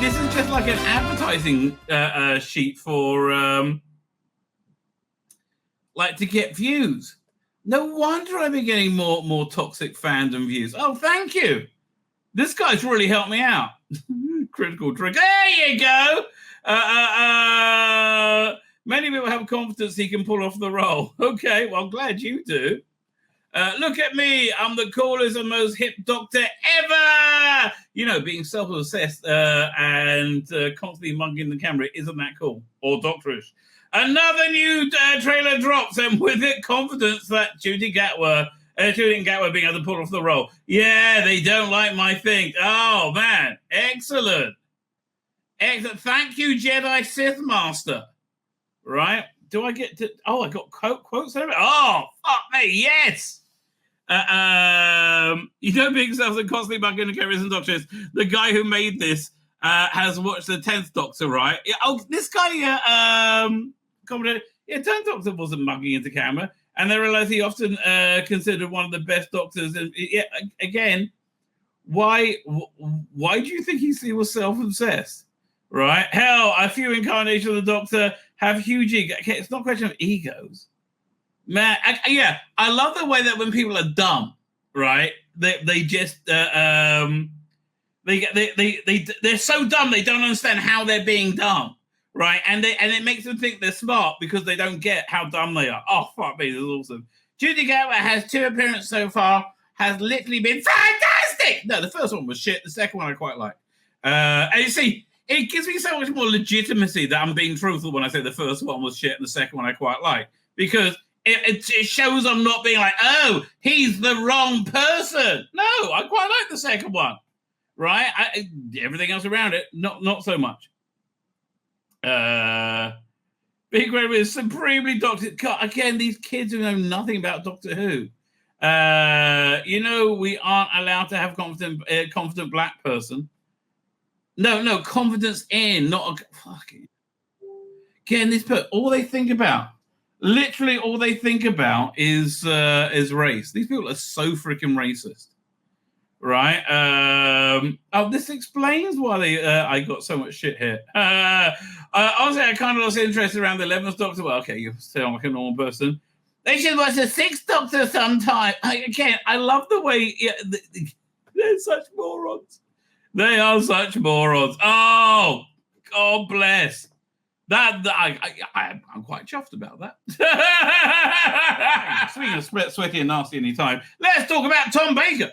this is just like an advertising sheet for like to get views. No wonder I've been getting more toxic fandom views. Oh, thank you. This guy's really helped me out. Critical trick. There you go. Many people have confidence he can pull off the role. Okay, well, I'm glad you do. Look at me. I'm the coolest and most hip doctor ever. You know, being self-obsessed and constantly mugging the camera, isn't that cool? Or doctorish. Another new trailer drops, and with it, confidence that Judy and Gatwa being able to pull off the role. Yeah, they don't like my thing. Oh, man. Excellent. Excellent. Thank you, Jedi Sith Master. Right? Do I get to... Oh, I got quotes there. Oh, fuck me. Yes. You don't make yourself and constantly bugging the cameras and doctors. The guy who made this has watched the 10th Doctor, right? Oh, this guy... commented, yeah, 10th Doctor wasn't mugging into camera, and they realized he often considered one of the best doctors. And yeah, again, why do you think he was self-obsessed? Right? Hell, a few incarnations of the Doctor have huge ego. Okay, it's not a question of egos, man. I love the way that when people are dumb, right? They just they're so dumb they don't understand how they're being dumb. Right, and it makes them think they're smart because they don't get how dumb they are. Oh, fuck me, this is awesome. Judy Garland has 2 appearances so far, has literally been fantastic. No, the first one was shit. The second one I quite like. And you see, it gives me so much more legitimacy that I'm being truthful when I say the first one was shit and the second one I quite like. Because it shows I'm not being like, oh, he's the wrong person. No, I quite like the second one. Right? Everything else around it, not so much. Big Red is supremely Doctor. Again, these kids who know nothing about Doctor Who. You know, we aren't allowed to have confident black person. No, confidence in, not a fucking. Again, all they think about, literally all they think about is race. These people are so freaking racist. Right. This explains why I got so much shit here. Honestly, I kind of lost interest around the 11th Doctor. Well, okay, you sound like a normal person. They should watch the 6th Doctor sometime. I love the way they're such morons. They are such morons. Oh, God bless. I'm quite chuffed about that. Speaking of sweaty and nasty anytime, let's talk about Tom Baker.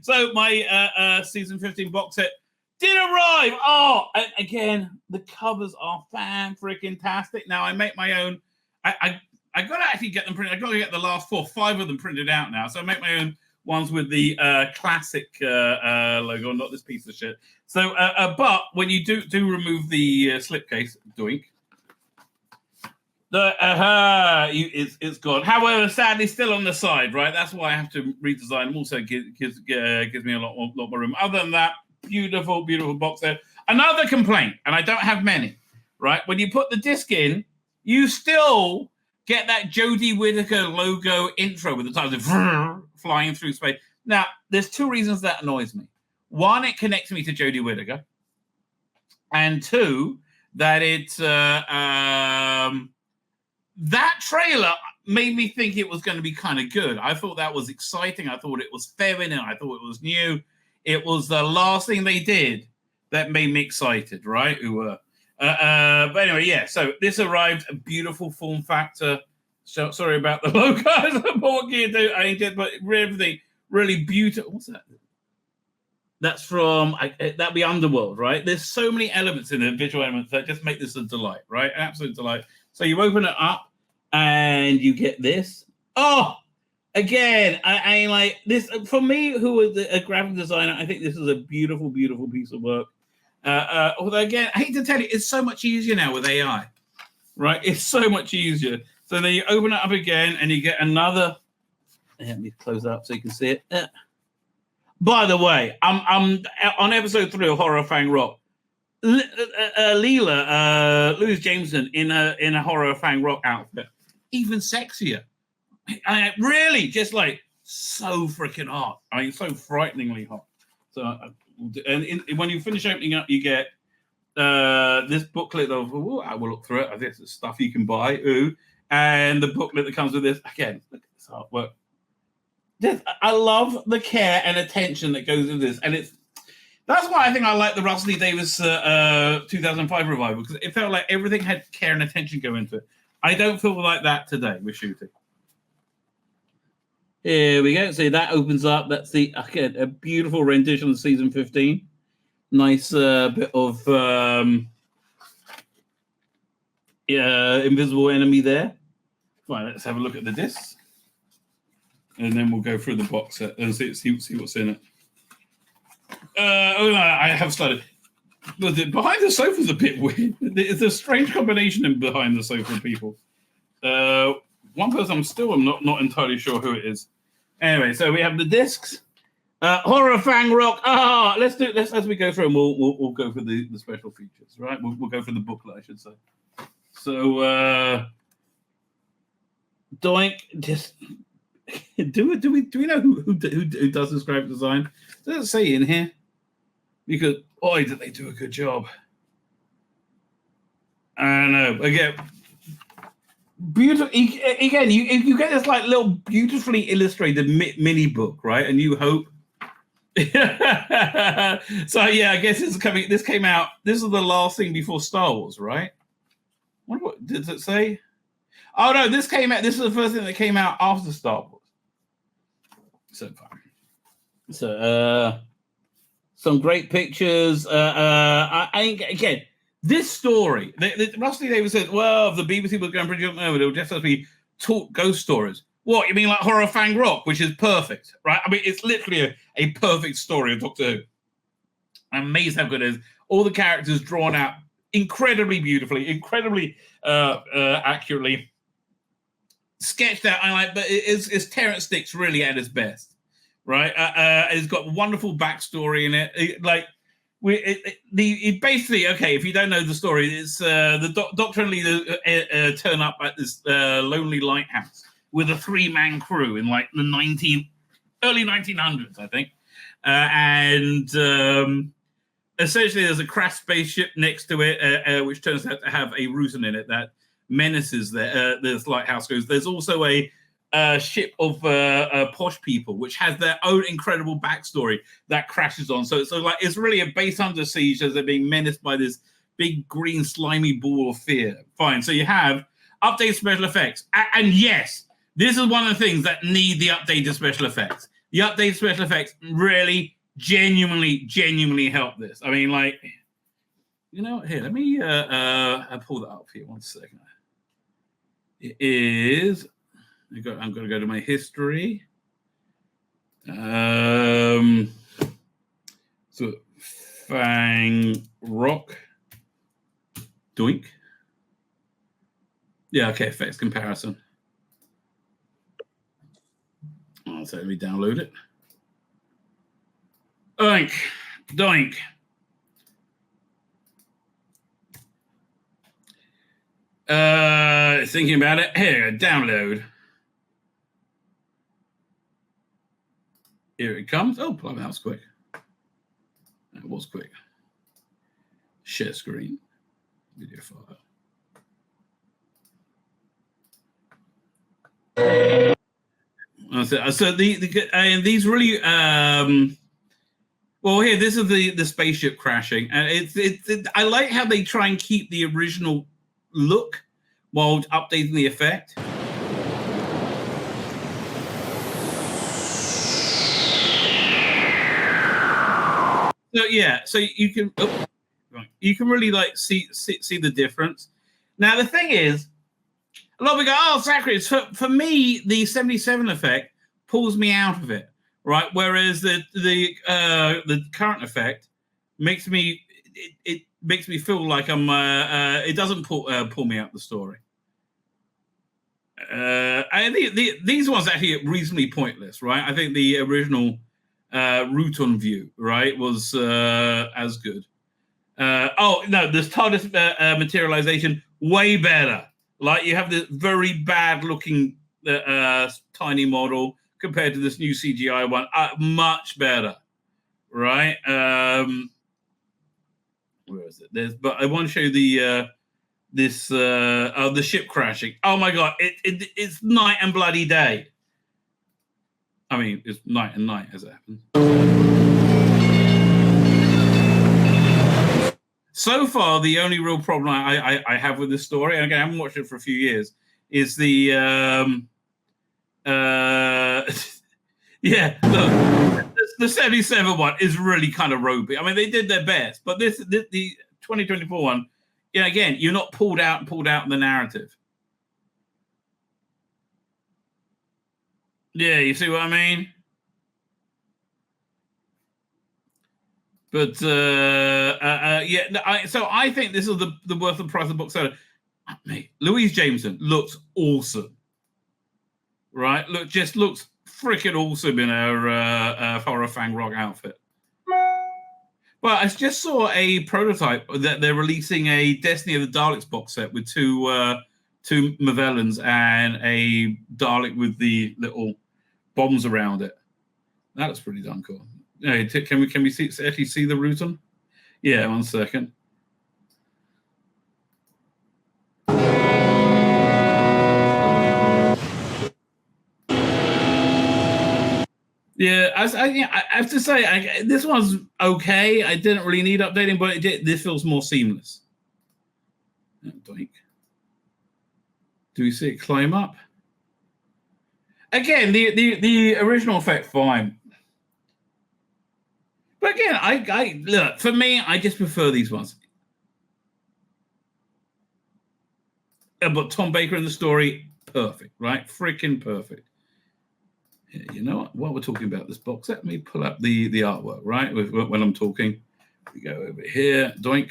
So my season 15 box set did arrive. Oh, and again, the covers are fan-freaking-tastic. Now I make my own. I got to actually get them printed. I got to get the last 5 of them printed out now. So I make my own ones with the classic logo, not this piece of shit. So, but when you do remove the slipcase, doink, it's gone. However, sadly, still on the side, right? That's why I have to redesign them. Also, gives me a lot more room. Other than that, beautiful, beautiful box set. Another complaint, and I don't have many, right? When you put the disc in, you still get that Jodie Whittaker logo intro with the titles of flying through space. Now, there's 2 reasons that annoys me. 1, it connects me to Jodie Whittaker. And 2, that it's that trailer made me think it was going to be kind of good. I thought that was exciting. I thought it was feminine. I thought it was new. It was the last thing they did that made me excited, right? But anyway, yeah. So this arrived, a beautiful form factor. So sorry about the logo. What can you do? But everything really beautiful. What's that? That's from that'd be Underworld, right? There's so many elements in it, visual elements that just make this a delight, right? An absolute delight. So you open it up and you get this. Oh, again, I like this. For me, who is a graphic designer, I think this is a beautiful, beautiful piece of work. Although, again, I hate to tell you, it's so much easier now with AI, right? It's so much easier. So then you open it up again and you get another. Let me close it up so you can see it. By the way, I'm on episode 3 of Horror Fang Rock. Leela, Louise Jameson in a Horror Fang Rock outfit, even sexier. Really, just like so freaking hot. I mean, so frighteningly hot. So, when you finish opening up, you get this booklet of, I will look through it. This is stuff you can buy. And the booklet that comes with this. Again, look at this artwork. I love the care and attention that goes into this. And that's why I think I like the Russell Lee Davies 2005 revival, because it felt like everything had care and attention go into it. I don't feel like that today with shooting. Here we go. So that opens up. That's a beautiful rendition of season 15. Nice bit of invisible enemy there. Fine, let's have a look at the discs. And then we'll go through the box set and see what's in it. I have started. But behind the sofa is a bit weird. It's a strange combination in behind the sofa people. One person I'm not entirely sure who it is. Anyway, so we have the discs. Horror Fang Rock. Let's as we go through, and we'll go for the special features, right? We'll go for the booklet, I should say. So, Doink. Just do we know who does this graphic design? Does it say in here? Because did they do a good job? I don't know. Again, beautiful. Again, you get this like little beautifully illustrated mini book, right? And you hope. So yeah, I guess this came out. This is the last thing before Star Wars, right? What did it say? Oh no, this came out. This is the first thing that came out after Star Wars. So far. So some great pictures. Again, this story. Russell Davies said, "Well, if the BBC was going to produce it, it'll just have to be taught ghost stories." What, you mean like Horror Fang Rock, which is perfect, right? I mean, it's literally a perfect story of Doctor Who. I'm amazed how good it is. All the characters drawn out incredibly beautifully, incredibly accurately, sketched out. But it's Terrence Sticks really at his best, right? It's got a wonderful backstory in it. Basically, okay, if you don't know the story, it's the Doctor and Leader turn up at this lonely lighthouse with a 3-man crew in like the early 1900s, I think. Essentially there's a crashed spaceship next to it, which turns out to have a Rutan in it that menaces this lighthouse. There's also a ship of posh people, which has their own incredible backstory that crashes on. So it's really a base under siege as they're being menaced by this big green slimy ball of fear. Fine. So you have updated special effects. And yes, this is one of the things that need the updated special effects. The updated special effects really genuinely help this. I mean, like, you know, here, let me pull that up here 1 second. It is, I'm going to go to my history. So, Fang Rock. Doink. Yeah, okay, effects comparison. So let me download it. Doink. Thinking about it. Here, download. Here it comes. Oh, blimey, that was quick. That was quick. Share screen. Video file. So these really well, here, this is the spaceship crashing, and I like how they try and keep the original look while updating the effect. So yeah, so you can really like see the difference. Now the thing is, a lot of people go, sacrilege. For me, the 77 effect pulls me out of it, right? Whereas the current effect makes me it makes me feel like I'm. It doesn't pull me out the story. And these ones actually are reasonably pointless, right? I think the original Rutan view, right, was as good. This TARDIS materialization way better. Like, you have this very bad looking tiny model compared to this new CGI one. Much better. right? Where is it? But I want to show you the ship crashing. Oh my god, it's night and bloody day. I mean, it's night and night as it happens. So far, the only real problem I have with this story, and again, I haven't watched it for a few years, is the yeah, look, the 77 one is really kind of ropey. I mean, they did their best, but the 2024 one, again, you're not pulled out in the narrative. Yeah, you see what I mean? But yeah, so I think this is the worth of the price of the book. So, mate, Louise Jameson looks awesome, right? Just looks freaking awesome in her Horror Fang Rock outfit. Well, I just saw a prototype that they're releasing a Destiny of the Daleks box set with two Movellans and a Dalek with the little bombs around it. That looks pretty darn cool. Can we actually see the Rutan? Yeah, 1 second. Yeah, I have to say, this one's okay. I didn't really need updating, but this feels more seamless. Doink. Do we see it climb up? Again, the original effect, fine. But again, I look, for me, I just prefer these ones. But Tom Baker in the story, perfect, right? Freaking perfect. You know what? While we're talking about this box, let me pull up the artwork, right? When I'm talking, we go over here, doink.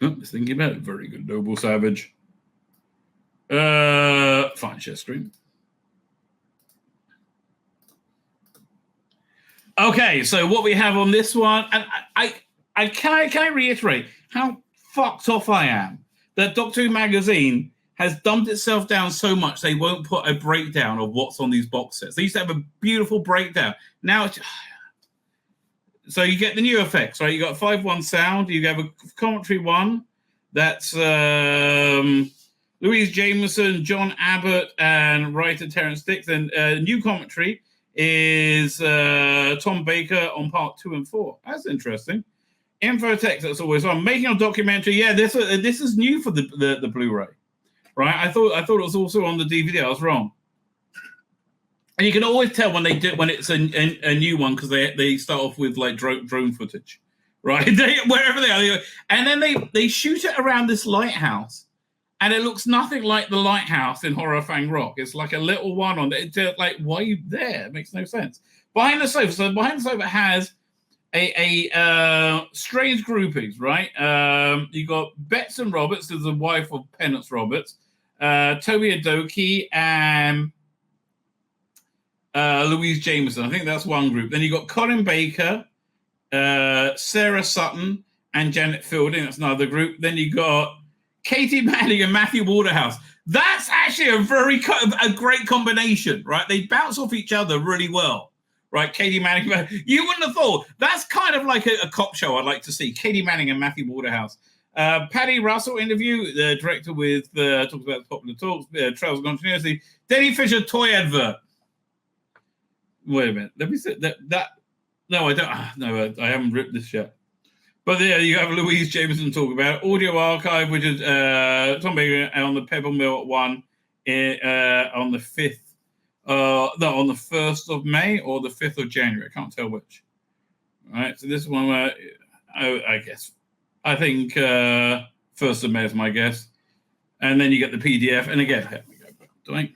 Oh, just thinking about it. Very good, Noble Savage. Fine share screen. Okay, so what we have on this one, and can I reiterate how fucked off I am that Doctor Who magazine has dumped itself down so much they won't put a breakdown of what's on these box sets. They used to have a beautiful breakdown. Now it's so you get the new effects, right? You got 5-1 sound. You have a commentary one. That's Louise Jameson, John Abbott, and writer Terence Dix. And new commentary is Tom Baker on part 2 and 4. That's interesting. Info text that's always on. Making a documentary. Yeah, this is new for the Blu-ray, right? I thought it was also on the DVD. I was wrong. And you can always tell when it's a new one because they start off with like drone footage, right? Wherever they are, and then they shoot it around this lighthouse, and it looks nothing like the lighthouse in Horror Fang Rock. It's like a little one on it. It's like, why are you there? It makes no sense. Behind the sofa, so behind the sofa has a strange groupings, right? You got Betson Roberts, who's the wife of Penance Roberts, Toby Adoki, and Louise Jameson. I think that's one group. Then you got Colin Baker, Sarah Sutton, and Janet Fielding. That's another group. Then you got Katie Manning and Matthew Waterhouse. That's actually a great combination, right? They bounce off each other really well, right? Katie Manning. You wouldn't have thought. That's kind of like a cop show I'd like to see. Katie Manning and Matthew Waterhouse. Paddy Russell interview, the director with talks about the popular talks, Trails of Continuity. Denny Fisher toy advert. Wait a minute. Let me see that. No, I don't. No, I haven't ripped this yet. But there you have Louise Jameson talk about Audio Archive, which is Tom Baker on the Pebble Mill one on the 5th. On the 1st of May or the 5th of January. I can't tell which. All right. So this one, I guess, I think 1st of May is my guess. And then you get the PDF. And again, here we go. Doink.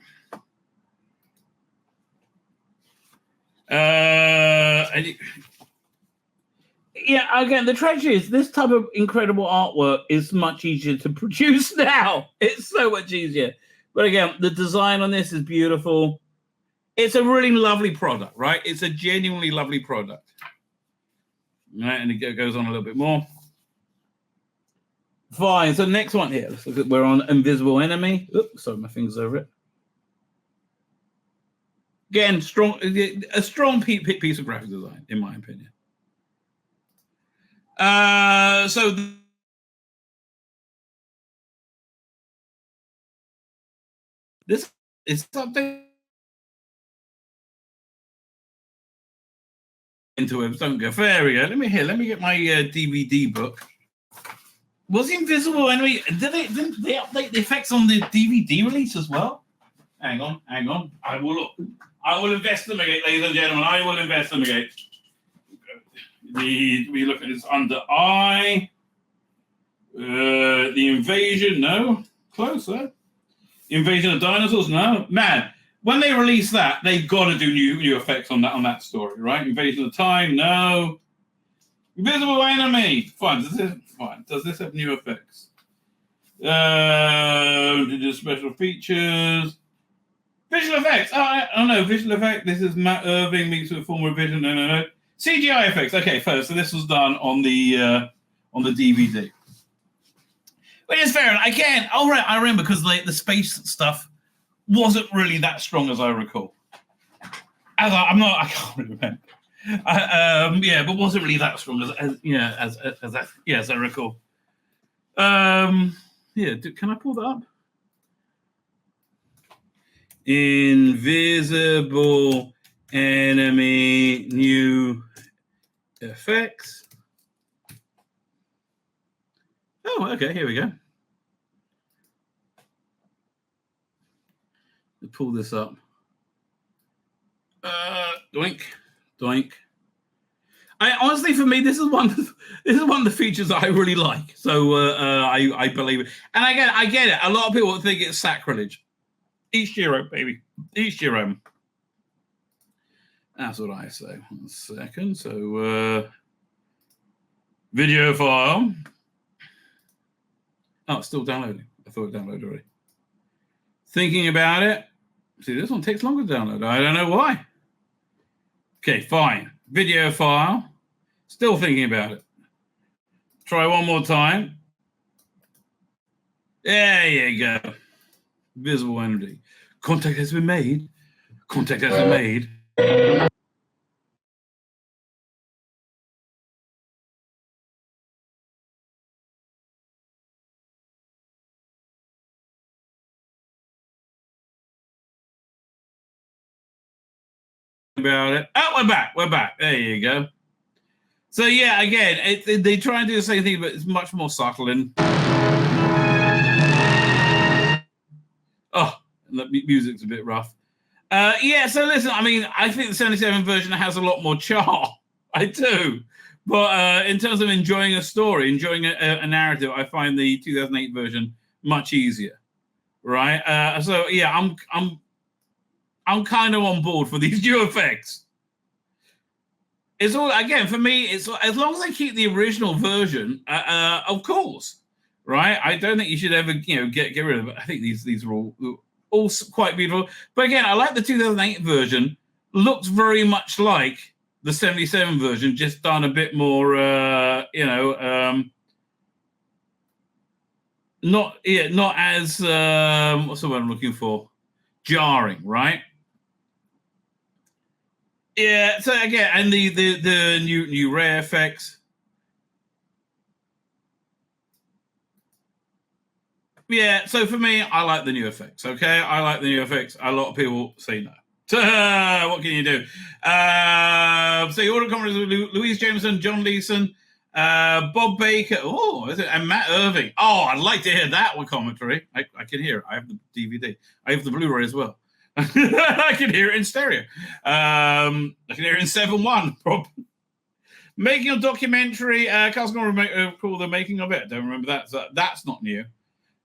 Yeah, again, the tragedy is this type of incredible artwork is much easier to produce now. It's so much easier. But again, the design on this is beautiful. It's a really lovely product, right? It's a genuinely lovely product. All right, and it goes on a little bit more. Fine. So next one here. Let's look at, we're on Invisible Enemy. Oops, sorry, my finger's over it. Again, a strong piece of graphic design, in my opinion. So this is something into it. Don't go. There we go. Let me get my DVD book. Was Invisible Enemy? Did they update the effects on the DVD release as well? Hang on. I will look. I will investigate, ladies and gentlemen. I will investigate. We look at this under I. The invasion, no. Closer. Invasion of Dinosaurs, no. Man, when they release that, they've got to do new effects on that story, right? Invasion of Time, no. Invisible Enemy, fine. Does this have new effects? Did the special features? Visual effects. Oh no, visual effect. This is Matt Irving meets with former Vision. No. CGI effects. Okay, first. So this was done on the DVD. Which is fair. Again, I remember because the space stuff wasn't really that strong as I recall. I can't remember. But wasn't really that strong as I recall. Can I pull that up? Invisible Enemy new effects. Oh, okay, here we go. Let's pull this up. Doink. Honestly, for me, this is one of the features that I really like. So I believe it. And again, I get it. A lot of people think it's sacrilege. Each year own, baby. Each year own. That's what I say. 1 second. So video file. Oh, it's still downloading. I thought it downloaded already. Thinking about it. See, this one takes longer to download. I don't know why. Okay, fine. Video file. Still thinking about it. Try one more time. There you go. Visible Enemy. Contact has been made. About it. Oh, we're back. There you go. So yeah, again, they try and do the same thing, but it's much more subtle. And the music's a bit rough. So listen, I mean, I think the 77 version has a lot more charm. I do. But in terms of enjoying a story, enjoying a narrative, I find the 2008 version much easier. Right? I'm kind of on board for these new effects. It's all, again, for me, it's as long as I keep the original version, of course, right? I don't think you should ever, get rid of it. I think these are all quite beautiful. But again, I like the 2008 version. Looks very much like the 77 version, just done a bit more, not as what's the word I'm looking for? Jarring, right? Yeah. So again, and the new rare effects. Yeah. So for me, I like the new effects. Okay, I like the new effects. A lot of people say no. What can you do? So you order comments with Louise Jameson, John Leeson, Bob Baker, and Matt Irving. Oh, I'd like to hear that one commentary. I can hear it. I have the DVD. I have the Blu-ray as well. I can hear it in stereo. I can hear it in 7.1. Making a documentary. Carl's going to call the making of it. I don't remember that. So that's not new.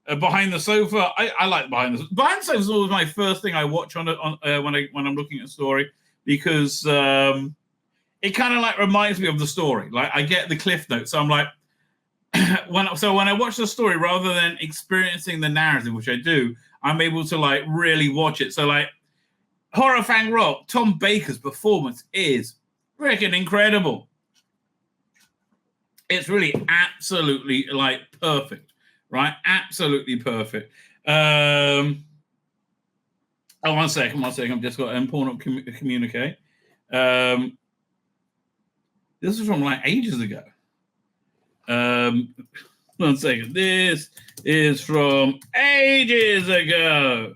Behind the Sofa. I like Behind the Sofa is always my first thing I watch on when I'm looking at a story, because it kind of like reminds me of the story. Like I get the cliff notes, so I'm like, when I watch the story rather than experiencing the narrative, which I do, I'm able to like really watch it. So like Horror Fang Rock, Tom Baker's performance is freaking incredible. It's really absolutely like perfect, right? Absolutely perfect. Oh, one second. I've just got an important communique. This is from like ages ago. 1 second. This is from ages ago.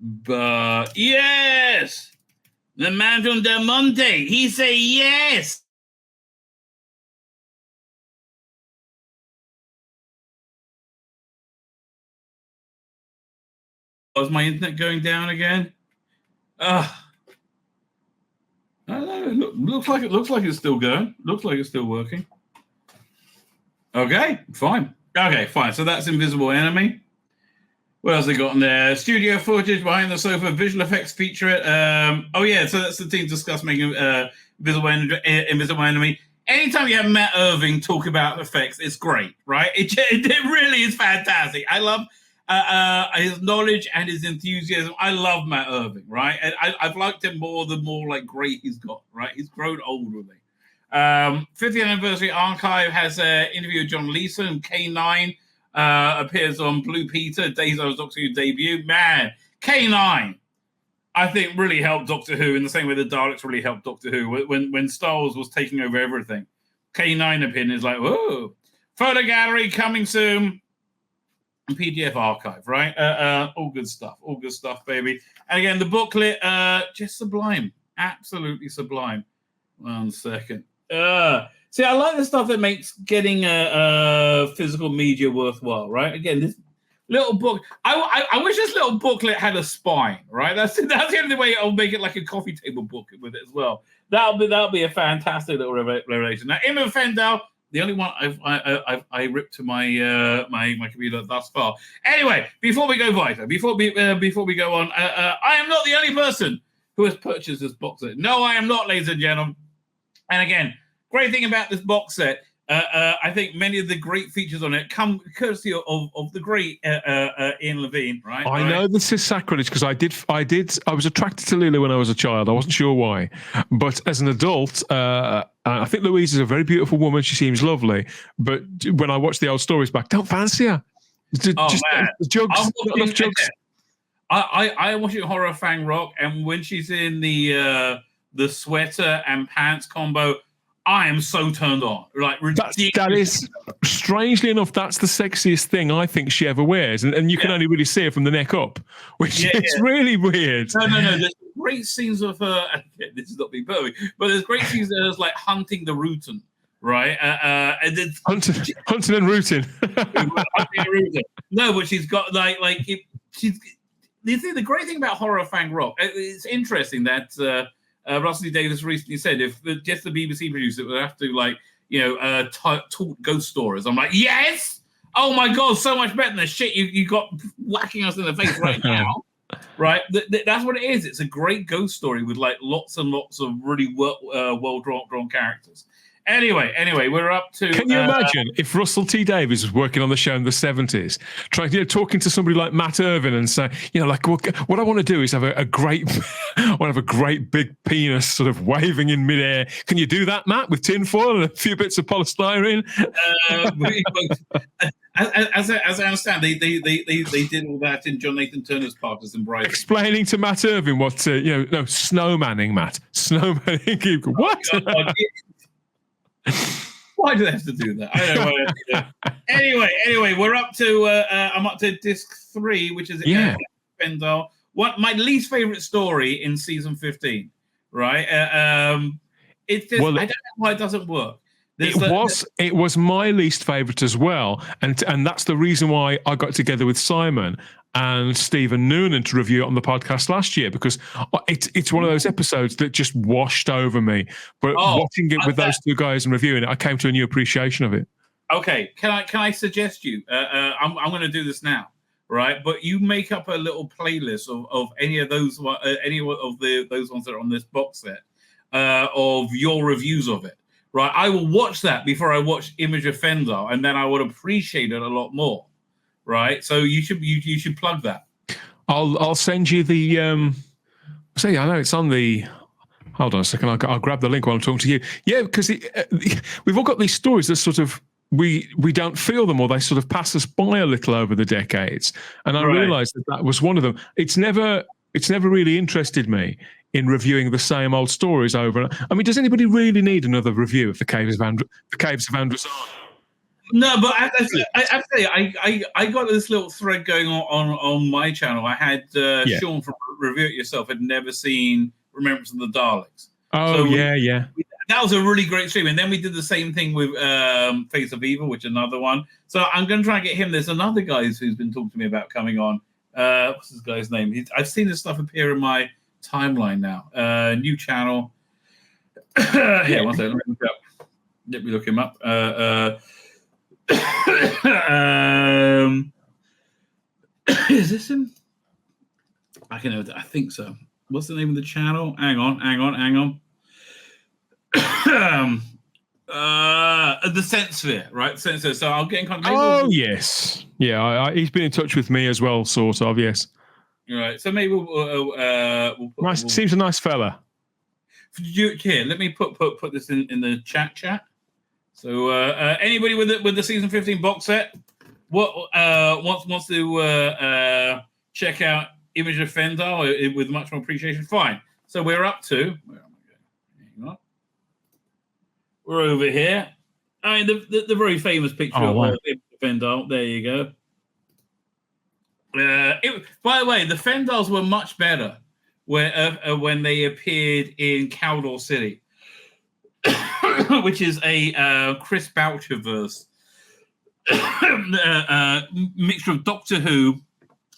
But yes, the man from Del Monte, he say yes. Was my internet going down again? I don't know. Looks like it's still going. Looks like it's still working. Okay, fine. So that's Invisible Enemy. What else they got in there? Studio footage, behind the sofa, visual effects feature it. So that's the team discuss making Invisible Enemy. Anytime you have Matt Irving talk about effects, it's great, right? It really is fantastic. I love his knowledge and his enthusiasm. I love Matt Irving, right? And I've liked him more the more like great he's got, right? He's grown old with me. 50th Anniversary Archive has an interview with John Leeson. K9 appears on Blue Peter, Days of Doctor Who debut. Man, K9, I think, really helped Doctor Who in the same way the Daleks really helped Doctor Who. When Star Wars was taking over everything, K9 opinion is like, whoa. Photo gallery coming soon. PDF archive, right? All good stuff, baby. And again, the booklet, just sublime, absolutely sublime. 1 second. See, I like the stuff that makes getting a physical media worthwhile, right? Again, this little book. I wish this little booklet had a spine, right? That's the only way I'll make it like a coffee table book with it as well. That'll be a fantastic little revelation. Now, Emma Fendahl, the only one I ripped to my my computer thus far. Anyway, before we go vital, before we go on, I am not the only person who has purchased this box set. No, I am not, ladies and gentlemen. And again, great thing about this box set, I think many of the great features on it come courtesy of the great Ian Levine, right? I know this is sacrilege because I was attracted to Lulu when I was a child. I wasn't sure why, but as an adult, I think Louise is a very beautiful woman. She seems lovely, but when I watch the old stories back, don't fancy her. Man. Jugs, not enough jugs. I watch it Horror Fang Rock, and when she's in the sweater and pants combo, I am so turned on. Like, that is, strangely enough, that's the sexiest thing I think she ever wears. And you can only really see her from the neck up, which is really weird. No. There's great scenes of her, this is not being perfect, but there's great scenes of her like hunting the Rutan, right? And then hunting and rooting. No, but she's got she's the great thing about Horror Fang Rock, it's interesting that Russell Davis recently said if just the BBC producer would have to talk ghost stories. I'm like, yes, oh my god, so much better than the shit you got whacking us in the face right now. Right, that's what it is. It's a great ghost story with like lots and lots of really well drawn characters. Anyway, we're up to. Can you imagine if Russell T Davies was working on the show in the 70s, talking to somebody like Matt Irvin and saying, what I want to do is have a great big penis sort of waving in midair. Can you do that, Matt, with tinfoil and a few bits of polystyrene? As I understand, they did all that in John Nathan Turner's Partisan Bride. Explaining to Matt Irvin what snowmanning, Matt. Snowmanning. What? Why do they have to do that? I don't know. Anyway, we're up to I'm up to disc 3, which is Fendahl. What my least favorite story in season 15, right? It's just, I don't know why it doesn't work. It was my least favorite as well, and that's the reason why I got together with Simon and Stephen Noonan to review it on the podcast last year, because it's one of those episodes that just washed over me. But watching it with those two guys and reviewing it, I came to a new appreciation of it. Okay, can I suggest you? I'm going to do this now, right? But you make up a little playlist of any of those those ones that are on this box set of your reviews of it. Right, I will watch that before I watch Image of Fendahl, and then I would appreciate it a lot more. Right, so you should plug that. I'll send you the. I know it's on the. Hold on a second. I'll grab the link while I'm talking to you. Yeah, because we've all got these stories that sort of we don't feel them, or they sort of pass us by a little over the decades. And I realized that was one of them. It's never really interested me in reviewing the same old stories over. I mean, does anybody really need another review of the Caves of Androzani? No, but I got this little thread going on my channel. I had Sean from Review It Yourself had never seen Remembrance of the Daleks. Oh, so that was a really great stream. And then we did the same thing with Face of Evil, which is another one. So I'm going to try and get him. There's another guy who's been talking to me about coming on. What's this guy's name? I've seen this stuff appear in my timeline now. New channel. Here, one second. Let me look him up. Is this him? I think so. What's the name of the channel? Hang on. The Sense Sphere, right? Sense Sphere. So I'll get in contact. Oh, yes. Yeah, he's been in touch with me as well, sort of, yes. Right. So maybe we'll nice. Seems a nice fella. Here, let me put this in the chat. So anybody with the season 15 box set, wants to check out Image of Fendahl with much more appreciation? Fine. So we're up to. Where am I going? Hang on. We're over here. I mean, the very famous picture of Image of Fendahl. There you go. By the way, the Fendahls were much better when they appeared in Cawdor City. Which is a Chris Boucher verse, mixture of Doctor Who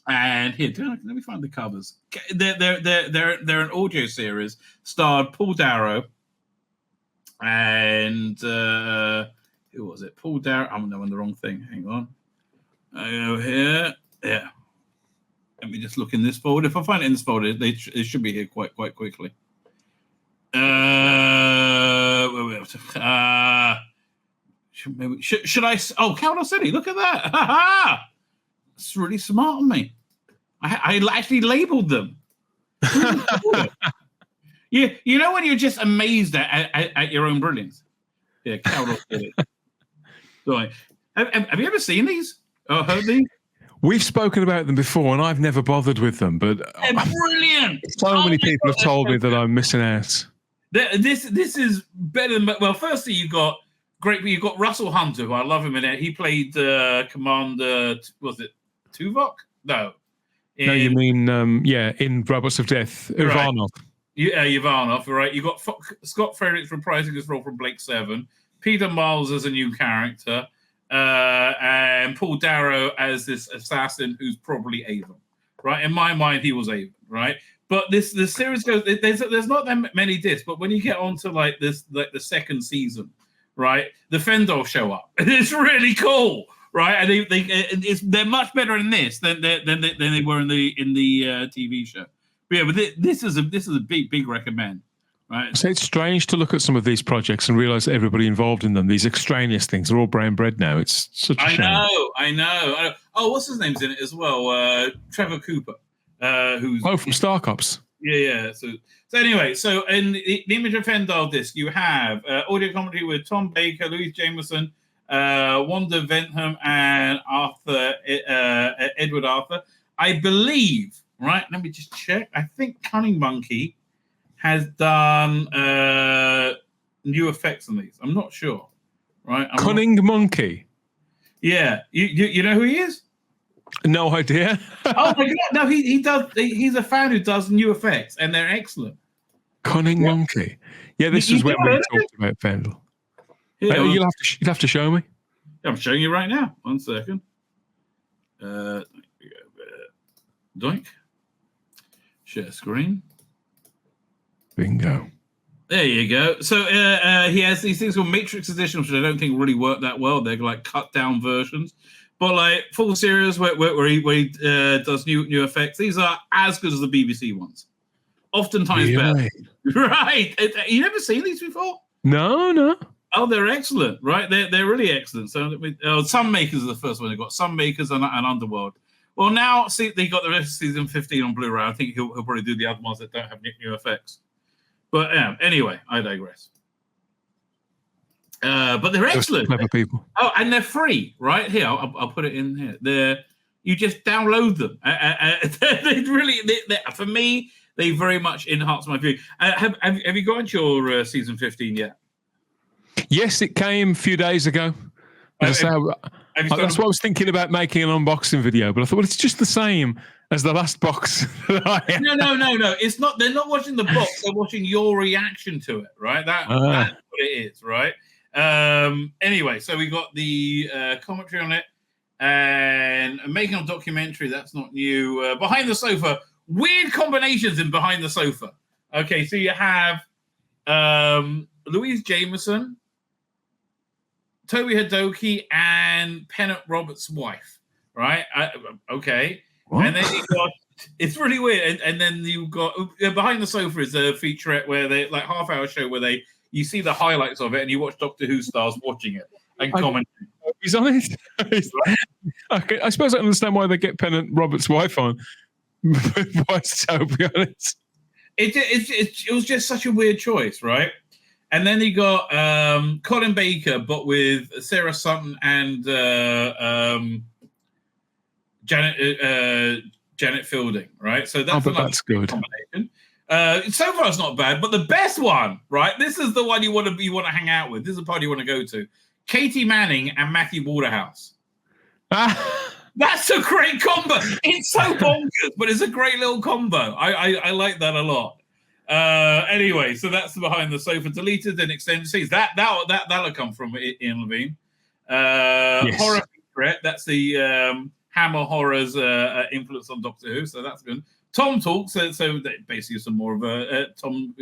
and here. Let me find the covers. They're an audio series starred Paul Darrow and who was it? Paul Darrow. I'm on the wrong thing. Hang on. I go here. Yeah. Let me just look in this folder. If I find it in this folder, it should be here quite quickly. Should I? Oh, Cawdor City! Look at that! It's really smart on me. I actually labeled them. You know when you're just amazed at your own brilliance. Yeah, Cawdor City. So, have you ever seen these or heard these? We've spoken about them before, and I've never bothered with them. But they're brilliant. So many people have told me that I'm missing out. This is better than. Well, firstly, you've got Russell Hunter, who I love him in it. He played Commander. Was it Tuvok? No. No, you mean in Robots of Death, Ivanov. Yeah, Ivanov. Right. You got Scott Fredericks reprising his role from Blake 7. Peter Miles as a new character, and Paul Darrow as this assassin who's probably Avon. Right. In my mind, he was Avon. Right. But the series goes. There's not that many discs, but when you get onto like the second season, right, the Fendahl show up. It's really cool, right? And they're much better in this than they were in the TV show. But yeah, but this is a big recommend, right? So it's strange to look at some of these projects and realize that everybody involved in them, these extraneous things, are all brown bread now. It's such a shame. I know. Oh, what's his name's in it as well? Trevor Cooper. Who's from Star Cops. Yeah. So anyway, so in the Image of Fendahl disc, you have audio commentary with Tom Baker, Louise Jameson, Wanda Ventham, and Edward Arthur. I believe, right? Let me just check. I think Cunning Monkey has done new effects on these. I'm not sure, right? Cunning Monkey. Yeah, you know who he is? No idea. Oh my god! No, he does. He's a fan who does new effects, and they're excellent. Cunning Monkey. Yeah, this is when we talked about Fendahl. Yeah, you'll have to show me. I'm showing you right now. 1 second. Doink. Share screen. Bingo. There you go. So he has these things called Matrix Edition, which I don't think really work that well. They're like cut down versions. But like full series where he does new effects, these are as good as the BBC ones. Oftentimes better. Right. You never seen these before? No. Oh, they're excellent, right? They're really excellent. So Sun Makers are the first one they got. Sun Makers and Underworld. Well, now see they got the rest of season 15 on Blu-ray. I think he'll probably do the other ones that don't have new effects. But anyway, I digress. But they're excellent. Clever people. Oh, and they're free, right? Here, I'll put it in here. You just download them. For me, they very much enhance my view. Have you got into your season 15 yet? Yes, it came a few days ago. That's what I was thinking about, making an unboxing video, but I thought, well, it's just the same as the last box. No. It's not. They're not watching the box. They're watching your reaction to it, right? That's what it is, right? Anyway, so we got the commentary on it and making a documentary. That's not new. Behind the Sofa, weird combinations in Behind the Sofa. Okay, so you have Louise Jameson, Toby Hadoke, and Pennant Roberts' wife, right? Okay. What? And then you got, it's really weird. And then you got Behind the Sofa is a featurette where they, like, half-hour show where you see the highlights of it and you watch Doctor Who stars watching it and commenting. He's on it. Okay, I suppose I understand why they get Pennant Roberts' wife on. Why Toby on it? It was just such a weird choice, right? And then you got Colin Baker, but with Sarah Sutton and Janet Fielding, right? So that's good combination. So far it's not bad, but the best one, right? This is the one you want to hang out with. This is the party you want to go to. Katie Manning and Matthew Waterhouse. That's a great combo. It's so bonkers, but it's a great little combo. I like that a lot. Anyway, so that's the Behind the Sofa, deleted and extended scenes. That'll come from Ian Levine. Yes. Horror featurette. That's the Hammer Horror's influence on Doctor Who. So that's good. Tom Talks. So basically some more of a Tom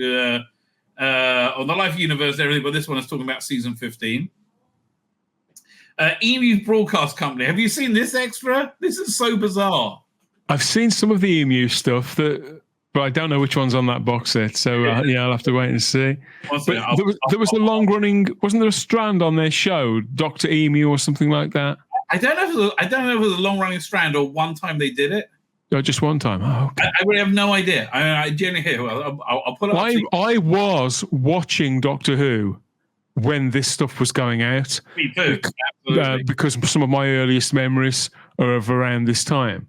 on the Life Universe and everything. But this one is talking about season 15. Emu Broadcast Company. Have you seen this extra? This is so bizarre. I've seen some of the Emu stuff but I don't know which one's on that box set. So I'll have to wait and see. There was a long-running. Wasn't there a strand on their show, Dr. Emu or something like that? I don't know if it was a long-running strand or one time they did it. Oh, just one time. Oh, okay. I really have no idea. I genuinely hear. I'll put it up. I was watching Doctor Who when this stuff was going out. Me too. Because some of my earliest memories are of around this time.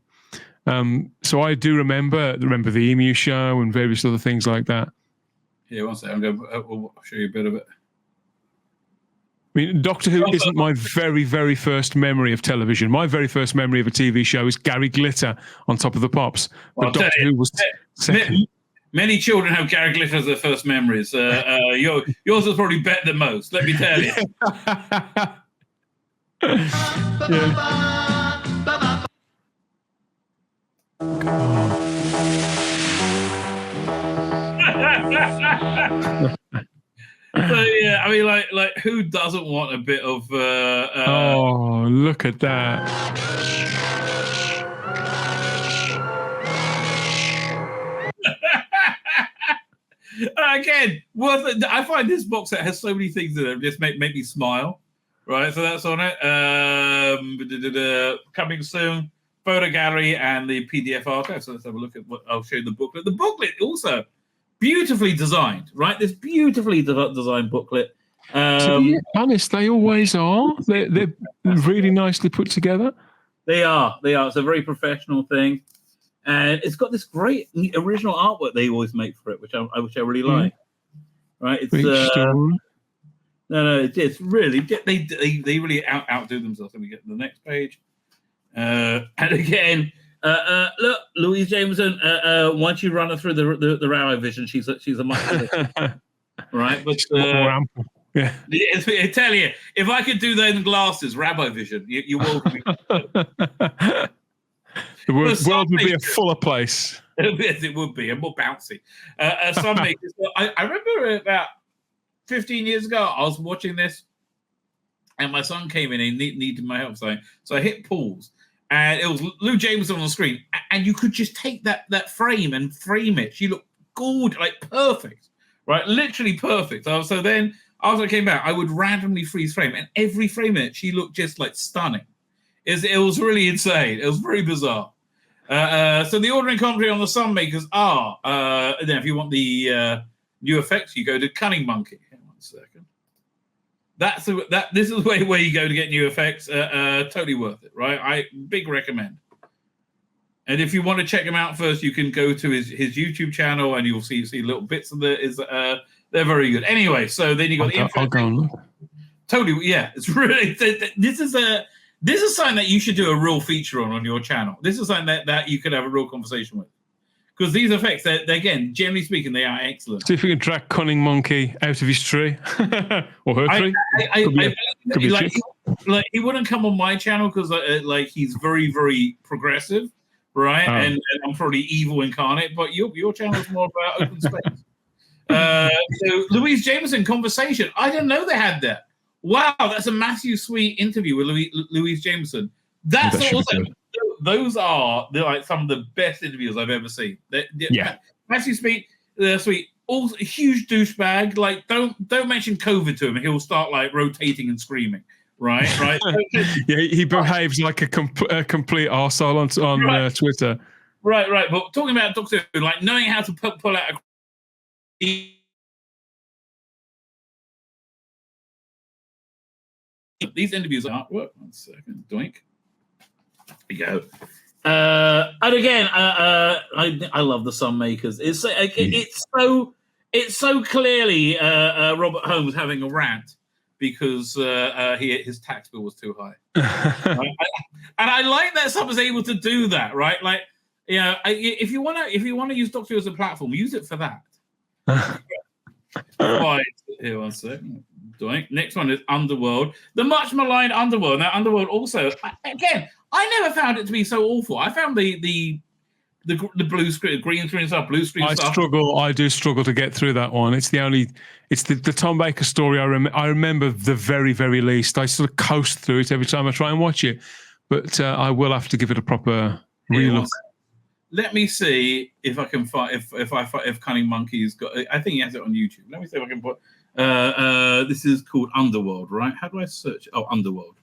So I do remember the Emu show and various other things like that. Yeah, one second. I'll show you a bit of it. I mean, Doctor Who isn't my very, very first memory of television. My very first memory of a TV show is Gary Glitter on Top of the Pops. But Doctor Who was second. Many children have Gary Glitter as their first memories. Yours is probably better than most, let me tell you. So yeah, I mean, like, who doesn't want a bit of? Oh, look at that! Again, I find this box set has so many things in it that just make me smile. Right, so that's on it. Coming soon, photo gallery and the PDF archive. So let's have a look at what I'll show you. The booklet. The booklet also beautifully designed, right? This beautifully designed booklet. To be honest, they always are. They're really nicely put together. They are. It's a very professional thing, and it's got this great original artwork they always make for it, which I really like. Right? It's it's really they really outdo themselves. Let me get to the next page, and again. Look, Louise Jameson. Once you run her through the Rabbi vision, she's a much better, right? But more ample. Yeah. I tell you, if I could do those glasses, Rabbi vision, you will. The world would be a fuller place. Yes, it would be, and more bouncy. Sun Makers. I remember about 15 years ago, I was watching this, and my son came in and needed my help. So I hit pause. And it was Lou Jameson on the screen, and you could just take that frame and frame it. She looked gorgeous, like perfect, right? Literally perfect. So then, after I came back, I would randomly freeze frame, and every frame in it, she looked just like stunning. It was really insane. It was very bizarre. So the ordering commentary on the Sun Makers are, then if you want the new effects, you go to Cunning Monkey. Hang on a second. This is where you go to get new effects. Totally worth it, right? I big recommend. And if you want to check him out first, you can go to his YouTube channel, and you'll see little bits of it. They're very good. Anyway, so then you got I'll go and look. Totally, yeah. It's really this is something that you should do a real feature on your channel. This is something that you could have a real conversation with, because these effects, they're again, generally speaking, they are excellent. See if we can track Cunning Monkey out of his tree or her tree. He wouldn't come on my channel because he's very, very progressive, right? And I'm probably evil incarnate. But your channel is more about open space. So Louise Jameson conversation. I didn't know they had that. Wow, that's a Matthew Sweet interview with Louise Jameson. That's awesome. Those are like some of the best interviews I've ever seen. Matthew Sweet, also a huge douchebag. Like, don't mention COVID to him. He'll start like rotating and screaming. Right. Yeah, he behaves like a complete arsehole on Twitter. Right. But talking about Doctor Who, like knowing how to pull out these interviews are artwork. 1 second, doink. There you go. And again, I love the Sun Makers. It's so clearly Robert Holmes having a rant because his tax bill was too high. And I like that someone's able to do that, right? Like, if you want to use Doctor Who as a platform, use it for that. Right, here 1 second. Next one is Underworld, the much maligned Underworld. Now, Underworld also, again, I never found it to be so awful. I found the blue screen, green screen stuff, blue screen stuff. I do struggle to get through that one. It's the Tom Baker story. I remember the very, very least. I sort of coast through it every time I try and watch it, but I will have to give it a proper relook. Let me see if I can find if Cunning Monkey's got. I think he has it on YouTube. Let me see if I can put. This is called Underworld, right? How do I search? Oh, Underworld.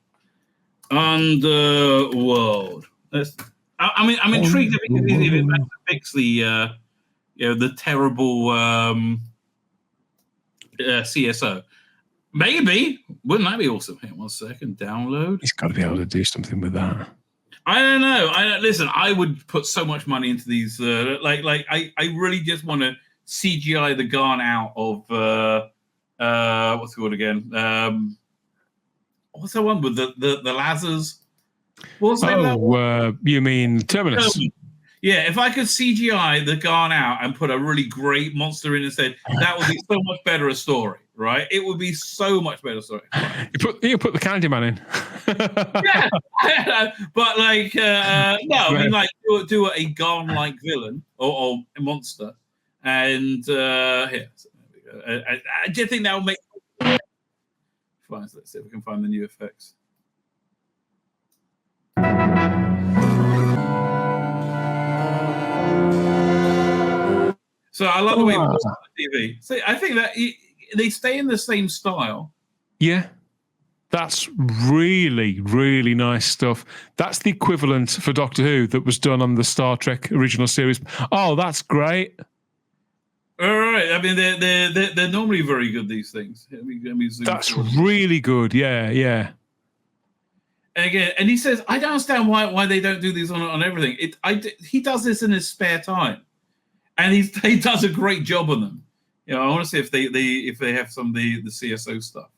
Underworld. I'm intrigued if it managed to fix the terrible CSO. Maybe. Wouldn't that be awesome? Here, 1 second. Download. He's got to be able to do something with that. I don't know. Listen, I would put so much money into these. I really just want to CGI the Garn out of what's it called again? What's that one with the lasers? What's that? You mean Terminus? Yeah, if I could CGI the Garn out and put a really great monster in instead, that would be so much better a story, right? It would be so much better story. You put the Candyman in. Yeah, but like, no, I mean, like, do a Garn-like villain or a monster, and here. So there we go. I do think that will make. Fine, so let's see if we can find the new effects. So I love the way it looks on the TV. So I think that they stay in the same style. Yeah. That's really, really nice stuff. That's the equivalent for Doctor Who that was done on the Star Trek original series. Oh, that's great. All right. I mean, they're normally very good, these things. Let me zoom that's forward. really good. Yeah. And again, and he says, I don't understand why they don't do these on everything. He does this in his spare time, and he does a great job on them. I want to see if they have some of the CSO stuff.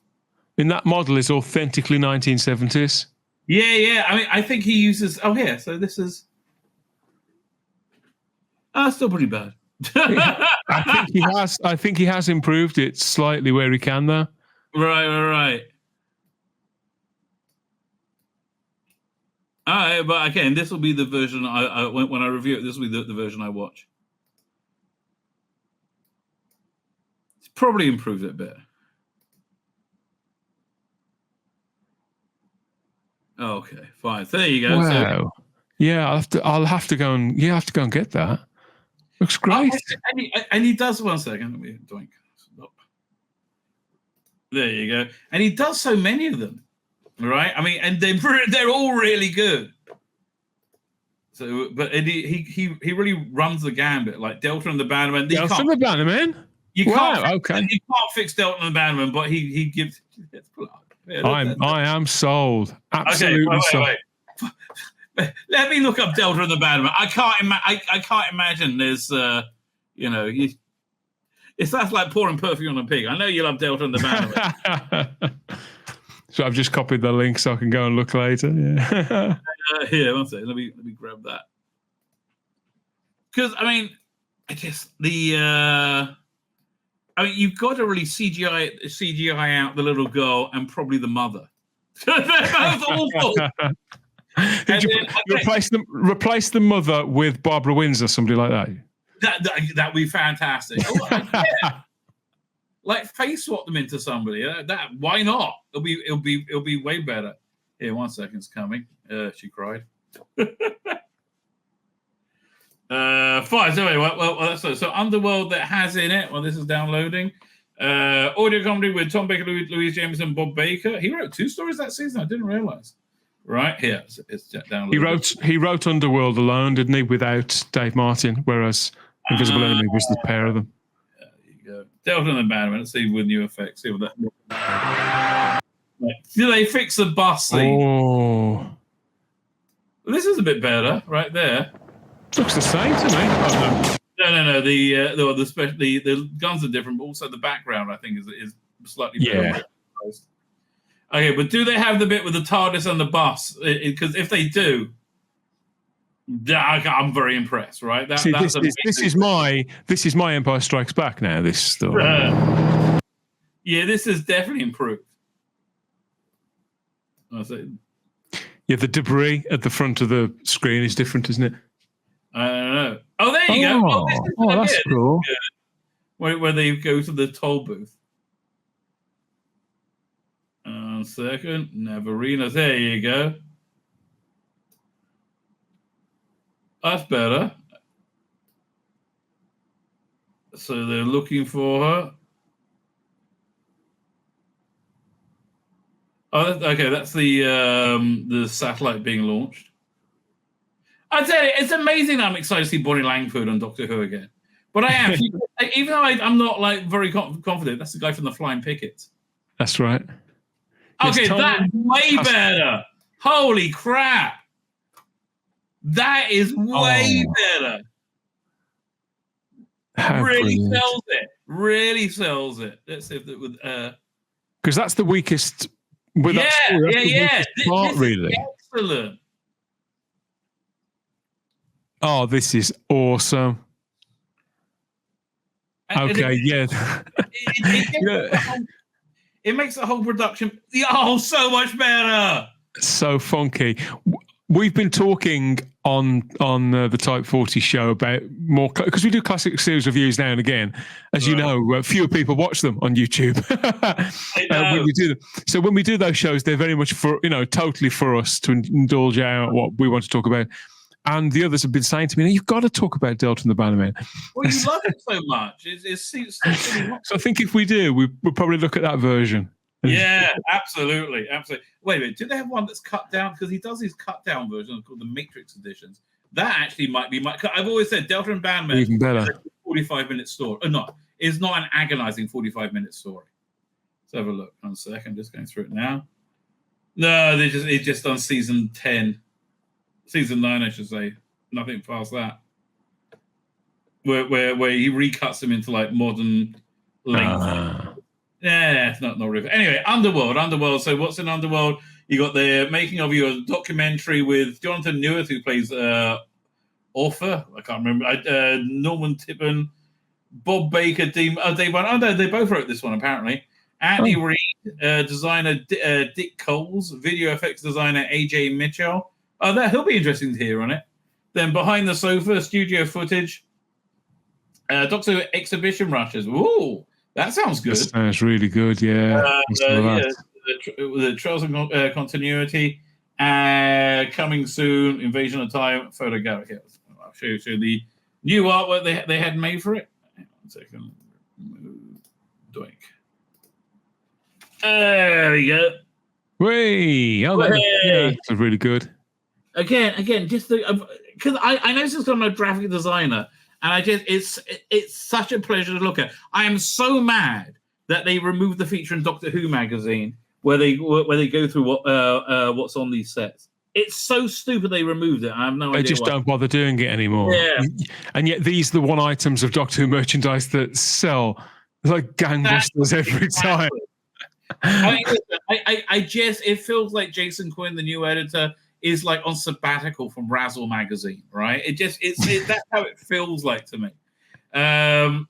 In that model is authentically 1970s. Yeah. I mean, I think he uses. Oh, here. So this is. Still pretty bad. I think he has improved it slightly where he can, though. Right. All right, but again, this will be the version when I review it. This will be the version I watch. It's probably improved it a bit. Okay, fine. So there you go. Wow. So, yeah, I'll have to go and get that. Looks great. And he does 1 second. Let me doink. Stop. There you go. And he does so many of them, right? I mean, and they're all really good. So, but he really runs the gambit, like Delta and the Bannerman. Delta and the Bannerman. You Wow, can't. okay. You can't fix Delta and the Bannerman, but he gives. Let's pull it up. Yeah, I am sold. Absolutely sold. Wait. Let me look up Delta and the Bannerman. I can't imagine there's that's like pouring perfume on a pig. I know you love Delta and the Bannerman. So I've just copied the link so I can go and look later. Yeah. Here, one second. Let me grab that. Because I guess you've got to really CGI out the little girl and probably the mother. That was awful. Replace the mother with Barbara Windsor, somebody like that. That'd be fantastic. Like face swap them into somebody. That why not? It'll be way better. Here, 1 second, it's coming. She cried. Fine. So anyway, so Underworld that has in it. Well, this is downloading. Audio comedy with Tom Baker, Louise Jameson, Bob Baker. He wrote 2 stories that season. I didn't realize. Right here, it's downloaded. He wrote Underworld alone, didn't he? Without Dave Martin, whereas Invisible Enemy was the pair of them. There you go. Delta and the Bannerman. Let's see with new effects. See what that. Do they fix the bus scene? Oh, This is a bit better, right there. Looks the same to me. Oh, no. The guns are different, but also the background I think is slightly better. Okay, but do they have the bit with the TARDIS and the bus? Because if they do, I'm very impressed. Right? This is my Empire Strikes Back now. This story. This is definitely improved. Yeah, the debris at the front of the screen is different, isn't it? I don't know. Oh, there you go. That's cool. Where they go to the toll booth. 1 second. Navarinas. There you go. That's better. So they're looking for her. Oh, okay. That's the satellite being launched. I tell you, it's amazing. I'm excited to see Bonnie Langford on Doctor Who again. But I am, even though I'm not like very confident. That's the guy from the Flying Pickets. That's right. Okay, that's way better. Holy crap! That is way better. Really brilliant. Sells it. Really sells it. Let's see if it would. Because that's the weakest. With that story, this part, really. Excellent. Oh, this is awesome. Okay, It makes the whole production so much better. So funky. We've been talking on the Type 40 show about more because we do classic series reviews now and again. As you know, fewer people watch them on YouTube. When we do them. So when we do those shows, they're very much totally for us to indulge out what we want to talk about. And the others have been saying to me, "You've got to talk about Delta and the Bannerman." Well, you love it so much. So I think if we do, we'll probably look at that version. Yeah, absolutely. Wait a minute, do they have one that's cut down? Because he does these cut down versions called the Matrix editions. That actually might be I've always said Delta and Bannerman even better. Is a 45-minute story. It's not an agonizing 45-minute story. Let's have a look. 1 second, just going through it now. No, it's just on season 10. Season 9, I should say. Nothing past that. Where he recuts them into like modern length. Yeah, it's not really. Anyway, Underworld. So what's in Underworld? You got the making of your documentary with Jonathan Newith, who plays Orpha. I can't remember. Norman Tippen, Bob Baker, Dave One. Oh no, they both wrote this one apparently. Anthony Reed, designer Dick Coles, video effects designer AJ Mitchell. He'll be interesting to hear on it. Then behind the sofa, studio footage. Doctor Who exhibition rushes. Ooh, that sounds good. That sounds really good. Yeah. The Trails of Continuity. Coming soon. Invasion of Time. Photo gallery. Here, I'll show you the new artwork they had made for it. Hang on 1 second. Doink. There we go. Way. That's really good. Again, just because I know this is from a graphic designer, And it's such a pleasure to look at. I am so mad that they removed the feature in Doctor Who magazine where they go through what's on these sets. It's so stupid they removed it. I have no idea. They just don't bother doing it anymore. Yeah. And yet these are the one items of Doctor Who merchandise that sell like gangbusters every time. I just, it feels like Jason Quinn, the new editor, is like on sabbatical from Razzle magazine, right? That's how it feels like to me.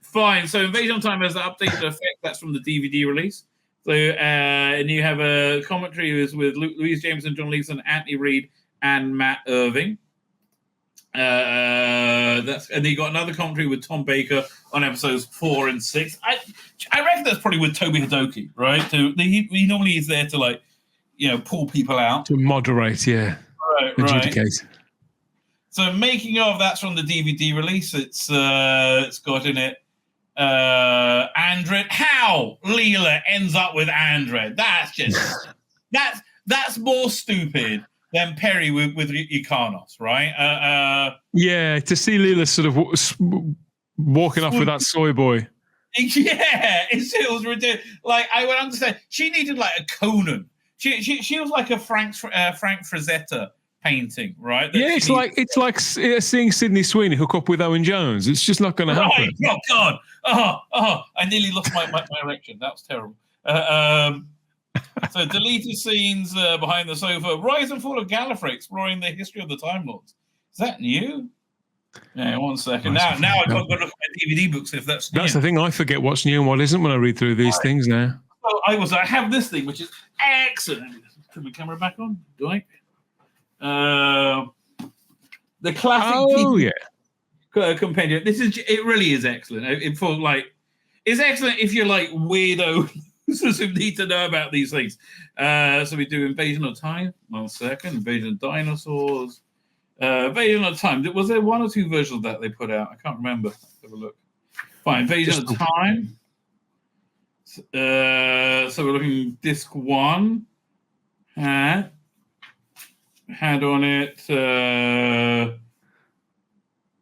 Fine. So Invasion of Time has an updated effect. That's from the DVD release. So, and you have a commentary with Louise Jameson, John Leeson, Anthony Reid, and Matt Irving. And then you got another commentary with Tom Baker on episodes 4 and 6. I reckon that's probably with Toby Hidoki, right? He normally is there to pull people out, to moderate, adjudicate. Right. So making of, that's from the DVD release. It's got in it Andred. How Leela ends up with Andred? That's just that's more stupid than Perry with Ikanos, right? To see Leela sort of walking off with that soy boy. Yeah, it was ridiculous. Like, I would understand. She needed like a Conan. She was like a Frank Frazetta painting, right? It's like seeing Sydney Sweeney hook up with Owen Jones. It's just not going to happen. Oh God! I nearly lost my erection. That was terrible. So deleted scenes behind the sofa. Rise and Fall of Gallifrey, exploring the history of the Time Lords. Is that new? Yeah, 1 second. Now I've got to look at my DVD books if that's new. That's the thing. I forget what's new and what isn't when I read through these things now. So I have this thing which is excellent. Turn the camera back on. Do I? The classic compendium. It really is excellent. It's excellent if you're like weirdo who need to know about these things. So we do Invasion of Time. 1 second. Invasion of Dinosaurs. Invasion of Time. Was there 1 or 2 versions of that they put out? I can't remember. Let's have a look. Fine. Invasion of Time. So we're looking disc 1. Had on it.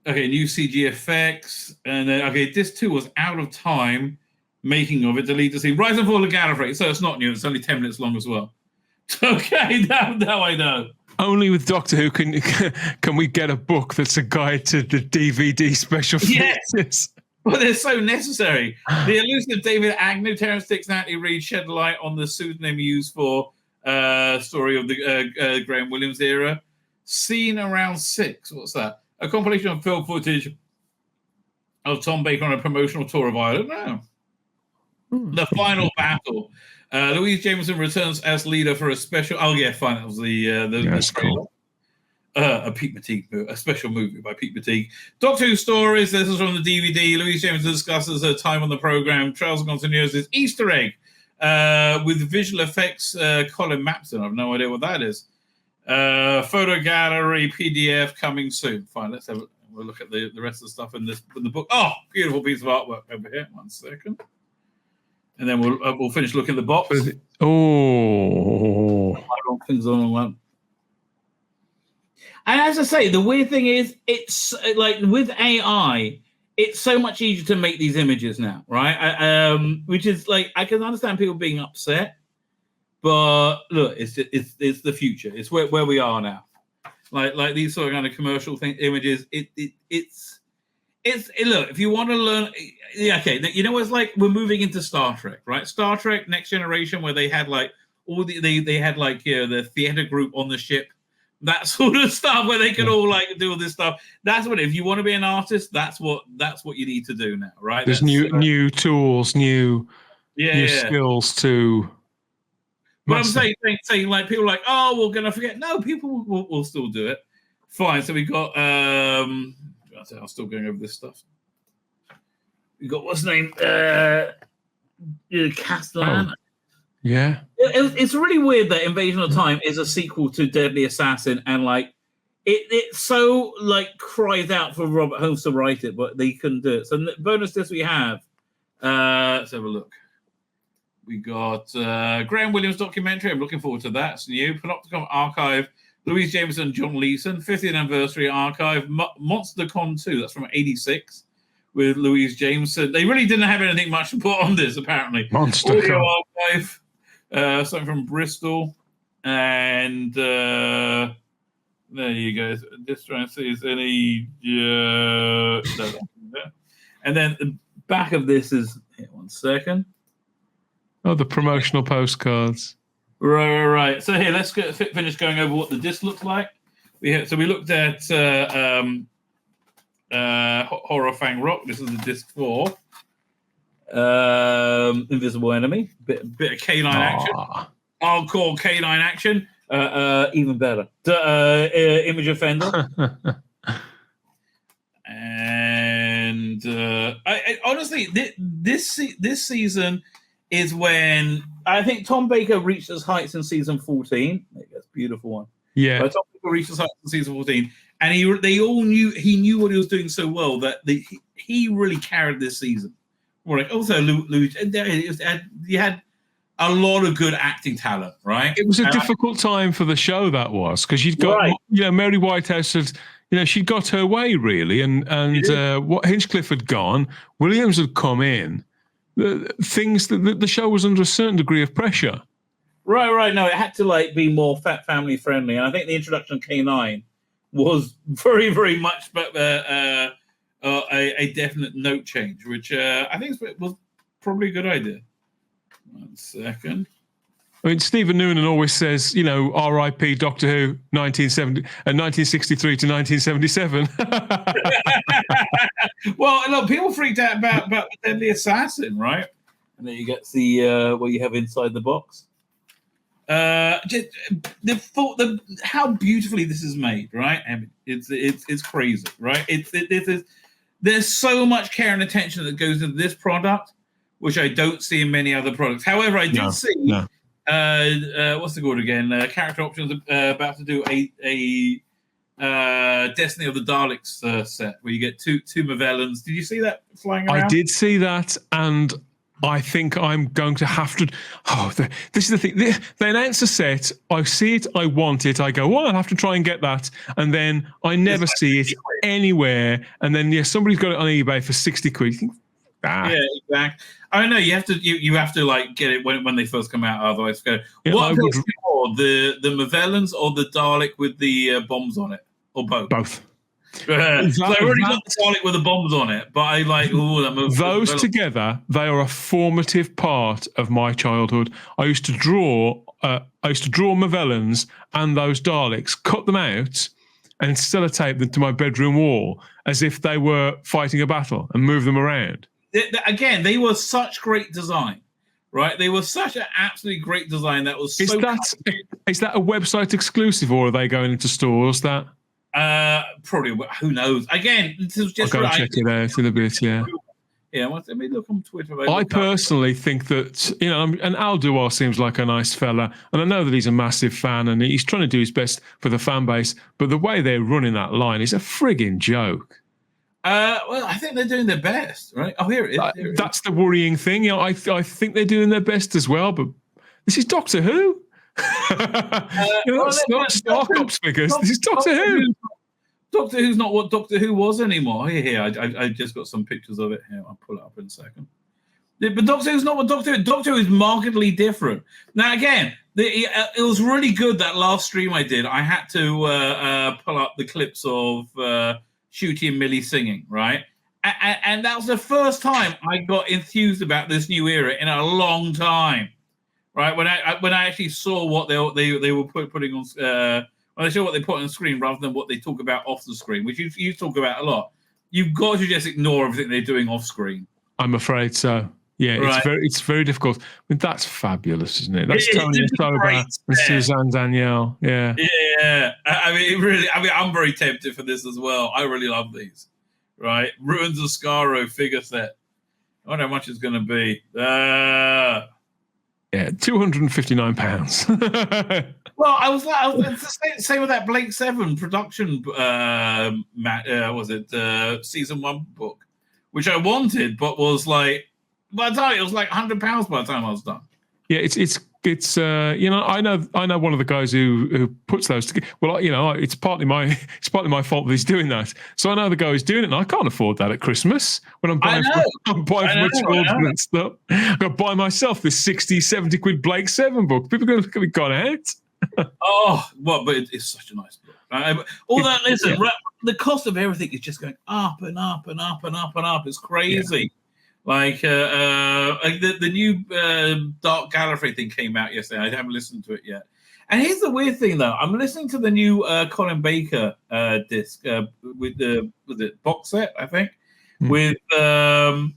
New CG effects. And then, disc 2 was Out of Time. Making of it, delete the scene. Rise and Fall of Gallifrey. So it's not new. It's only 10 minutes long as well. Okay, now I know. Only with Doctor Who can we get a book that's a guide to the DVD special features. Yes. Well, they're so necessary. The elusive David Agnew, Terence Dix, and Anthony Reid shed light on the pseudonym used for story of the Graham Williams era. Scene Around 6. What's that? A compilation of film footage of Tom Baker on a promotional tour of Ireland. The Final Battle. Louise Jameson returns as leader for a special. Oh yeah, fine. That was the cool. A Pete Matigue, a special movie by Pete Matigue. Doctor Who stories. This is from the DVD. Louise Jameson discusses her time on the program. Trials and Continuities Easter egg with visual effects. Colin Mapton. I have no idea what that is. Photo gallery PDF coming soon. Fine. Let's have a look at the rest of the stuff in the book. Oh, beautiful piece of artwork over here. 1 second. And then we'll finish looking at the box. Oh, things on one. And as I say, the weird thing is, it's like with AI, it's so much easier to make these images now, right? Which is like, I can understand people being upset, but look, it's the future. It's where we are now. Like these sort of kind of commercial images. It's look, if you want to learn, you know, it's like we're moving into Star Trek, right? Star Trek Next Generation, where they had like they had like the theater group on the ship, that sort of stuff, where they could all like do all this stuff. That's what, if you want to be an artist, that's what you need to do now, right? There's new tools, new skills to. But I'm saying like people are like, oh, we're gonna forget. No, people will still do it. Fine. So we got I'm still going over this stuff. We got what's his name? Castellan. Oh, yeah. It's really weird that Invasion of Time is a sequel to Deadly Assassin, and like it so like cries out for Robert Holmes to write it, but they couldn't do it. So the bonus disc we have. Let's have a look. We got Graham Williams documentary. I'm looking forward to that. It's new. Panopticon Archive. Louise Jameson, John Leeson, 50th Anniversary Archive, MonsterCon 2, that's from 86, with Louise Jameson. They really didn't have anything much to put on this, apparently. Audio Archive, something from Bristol, and there you go. Just trying to see if there's any... and then the back of this is... Here, 1 second. Oh, the promotional postcards. Right. So here, let's finish going over what the disc looks like. We looked at Horror Fang Rock. This is the disc 4. Invisible Enemy. Bit of canine action. Hardcore canine action. Even better. Image of Fendahl. And I honestly, this season is when I think Tom Baker reached his heights in season 14. That's a beautiful one. Yeah. Tom Baker reached his heights in season 14. And they all knew what he was doing so well that he really carried this season. Right. Also, you had a lot of good acting talent, right? It was a difficult time for the show, that was, because you'd got, Mary Whitehouse had, she'd got her way, really, and what Hinchcliffe had gone, Williams had come in. The show was under a certain degree of pressure. Right. No, it had to be more family friendly, and I think the introduction of K9 was very, very much a definite note change, which I think was probably a good idea. 1 second. I mean, Stephen Noonan always says, R.I.P. Doctor Who, 1963 to 1977. Well, look, people freaked out about the Deadly Assassin, right? And then you get the what you have inside the box. How beautifully this is made, right? I mean, it's crazy, right? There's so much care and attention that goes into this product, which I don't see in many other products. However, I did see. No. What's the called again? Character Options about to do a Destiny of the Daleks set where you get two Movellans. Did you see that flying around? I did see that, and I think I'm going to have to. This is the thing. They announce a set. I see it. I want it. I go, well, I'll have to try and get that, and then I never see it anywhere. And then somebody's got it on eBay for 60 quid. You think, Yeah, exactly. I know you have to get it when they first come out. Otherwise, go. What appeals to you more, the Movellans or the Dalek with the bombs on it, or both? Both. So I already got the Dalek with the bombs on it, but I like those together. They are a formative part of my childhood. I used to draw Movellans and those Daleks, cut them out, and sellotape them to my bedroom wall as if they were fighting a battle, and move them around. Again, they were such great design, right? They were such an absolutely great design that was. Is that a website exclusive, or are they going into stores? That probably. Who knows? Again, this was just. I'll go check it out in a bit. Yeah. Yeah. Let me look on Twitter. I personally think that and Al Duar seems like a nice fella, and I know that he's a massive fan, and he's trying to do his best for the fan base. But the way they're running that line is a frigging joke. Well, I think they're doing their best, right? Oh, here it is. That's the worrying thing. I think they're doing their best as well, but this is Doctor Who. It's not Starcop's figures. This is Doctor Who. Doctor Who's not what Doctor Who was anymore. Here, I just got some pictures of it. Here, I'll pull it up in a second. But Doctor Who's not what Doctor Who. Doctor Who is markedly different. Now, again, it was really good, that last stream I did. I had to pull up the clips of Shooty and Millie singing, right? And that was the first time I got enthused about this new era in a long time, right? When I actually saw what they were putting on, when I saw what they put on the screen rather than what they talk about off the screen, which you talk about a lot. You've got to just ignore everything they're doing off screen. I'm afraid so. Yeah, right. It's very difficult. I mean, that's fabulous, isn't it? That's Tony Sober and Suzanne Danielle. Yeah. Yeah. I mean, I'm very tempted for this as well. I really love these. Right. Ruins of Skaro figure set. I wonder how much it's going to be. Yeah, £259. Well, I was the same with that Blake 7 production, season 1 book, which I wanted, but was like, by the time it was like £100 by the time I was done. Yeah, it's It's I know one of the guys who puts those together. Well, it's partly my fault that he's doing that. So I know the guy who's doing it, and I can't afford that at Christmas when I'm buying from my children and stuff. I've got to buy myself this 60, 70 quid Blake 7 book. People are going to look at me gone out. But it's such a nice book. The cost of everything is just going up and up and up and up and up. It's crazy. Yeah. Like the new Dark Gallifrey thing came out yesterday. I haven't listened to it yet. And here's the weird thing, though. I'm listening to the new Colin Baker disc with the box set, I think, with and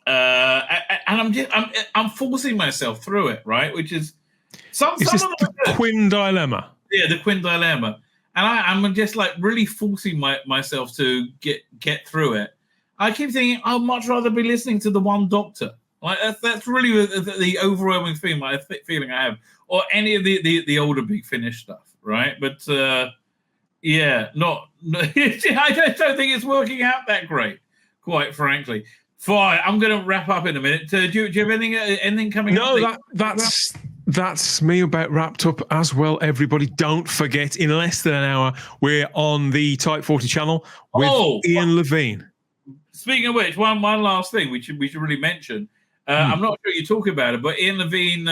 I'm forcing myself through it, right? Which is some of the Quinn Dilemma. Yeah, the Quinn Dilemma, and I'm just like really forcing myself to get through it. I keep thinking I'd much rather be listening to the One Doctor. Like that's really the overwhelming feeling I have, or any of the older Big Finish stuff, right? But I don't think it's working out that great, quite frankly. Fine, I'm going to wrap up in a minute. Do you have anything coming up? No, that's me about wrapped up as well, everybody. Don't forget, in less than an hour, we're on the Type 40 channel with Ian Levine. Speaking of which, one last thing we should really mention. I'm not sure you talk about it, but Ian Levine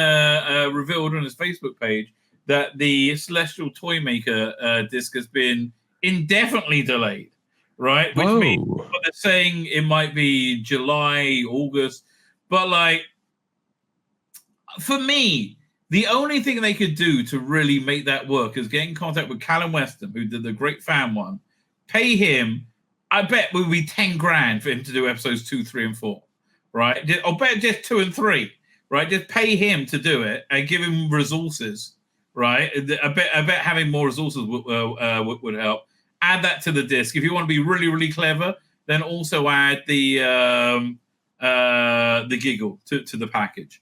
revealed on his Facebook page that the Celestial Toymaker disc has been indefinitely delayed, right? Which means what they're saying it might be July, August. But like, for me, the only thing they could do to really make that work is get in contact with Callum Weston, who did the Great Fan one, pay him. I bet it would be 10 grand for him to do episodes 2, 3, and 4, right? I'll bet just 2 and 3, right? Just pay him to do it and give him resources, right? I bet having more resources would help. Add that to the disc. If you want to be really, really clever, then also add the giggle to the package.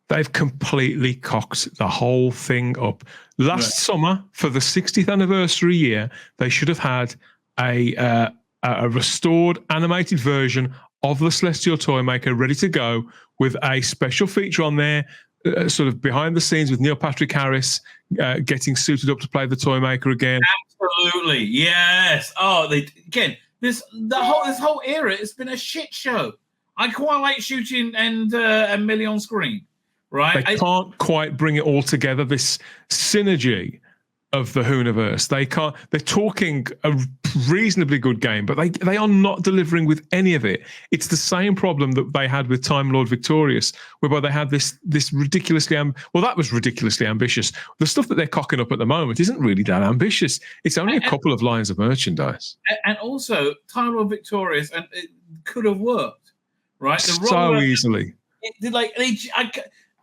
They've completely cocked the whole thing up. Last summer, for the 60th anniversary year, they should have had a restored animated version of the Celestial Toymaker ready to go with a special feature on there, sort of behind the scenes with Neil Patrick Harris getting suited up to play the Toymaker again. Absolutely, yes. This whole era, it's been a shit show. I quite like shooting and Millie on screen, right? They can't quite bring it all together. This synergy of the Hooniverse. They can't. They're talking a reasonably good game, but they are not delivering with any of it. It's the same problem that they had with Time Lord Victorious, whereby they had this ridiculously that was ridiculously ambitious. The stuff that they're cocking up at the moment isn't really that ambitious. It's only a couple of lines of merchandise. And also, Time Lord Victorious, and it could have worked, right? So easily.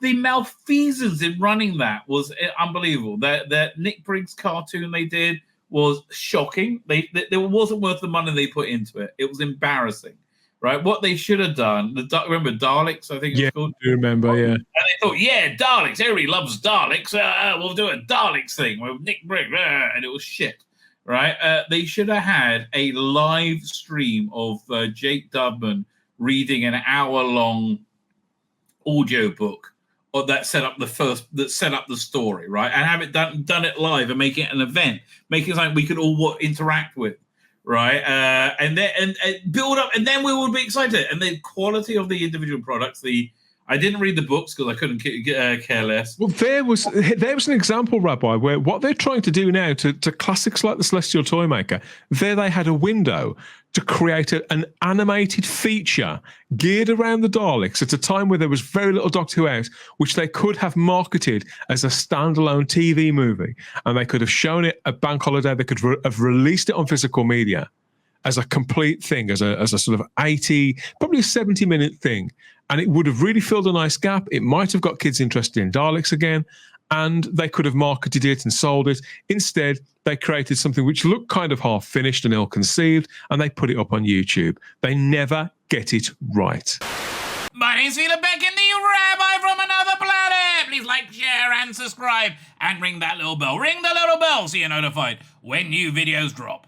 The malfeasance in running that was unbelievable. That Nick Briggs cartoon they did was shocking. It wasn't worth the money they put into it. It was embarrassing, right? What they should have done. Remember Daleks? I think it's called. I do remember. Yeah. And they thought, Daleks. Everybody loves Daleks. We'll do a Daleks thing with Nick Briggs, and it was shit, right? They should have had a live stream of Jake Dubman reading an hour-long audio book that set up the story, right? And have it done it live and make it an event, make it something we could all interact with, right? And build up, and then we would be excited. And the quality of the individual products, I didn't read the books because I couldn't care less. Well, there was an example, Rabbi, where what they're trying to do now to classics like the Celestial Toymaker, there they had a window to create an animated feature geared around the Daleks at a time where there was very little Doctor Who out, which they could have marketed as a standalone TV movie. And they could have shown it at Bank Holiday. They could have released it on physical media as a complete thing, as a sort of 80, probably a 70-minute thing. And it would have really filled a nice gap. It might have got kids interested in Daleks again, and they could have marketed it and sold it. Instead, they created something which looked kind of half-finished and ill-conceived, and they put it up on YouTube. They never get it right. My name's Tzvi Lebetkin, the Rabbi from another planet. Please like, share, and subscribe, and ring that little bell. Ring the little bell so you're notified when new videos drop.